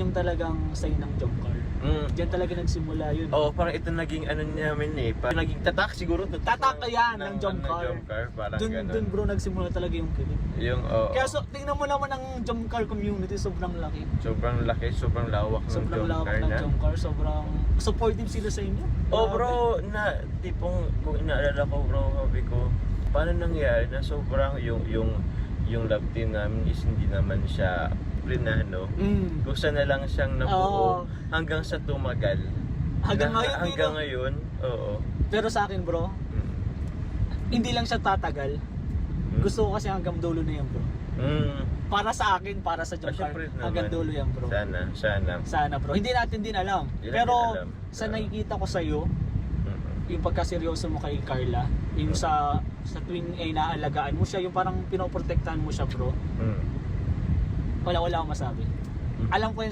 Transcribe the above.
yung talagang sign ng jump car. Diyan talaga nagsimula yun. Parang ito naging ano namin eh. Parang naging tatak siguro. Tatak yan ng jump car. Parang ganun. Dun bro nagsimula talaga yung kilig. Kaya tingnan mo naman ang jump car community, sobrang laki. Sobrang laki, sobrang lawak ng Sobrang jump lawak car ng na. jump car, sobrang supportive sila sa inyo. Bro, na tipong kung inaalala ko bro, sabi ko, paano nangyari na sobrang yung love team namin is hindi naman siya plinano. Gusto na lang siyang nabuo hanggang sa tumagal. Hanggang ngayon, hanggang ngayon, oo. Pero sa akin bro, hindi lang siya tatagal. Gusto ko kasi hanggang dulo na yan bro. Para sa akin, para sa jump car, hanggang dulo yan bro. Sana bro. Hindi natin din alam. Pero sa nakikita ko sa'yo, yung pagkaseryoso mo kay Carla, yung sa tuwing ay naalagaan mo siya, yung parang pinoprotektahan mo siya bro. Wala akong masabi. Alam ko yun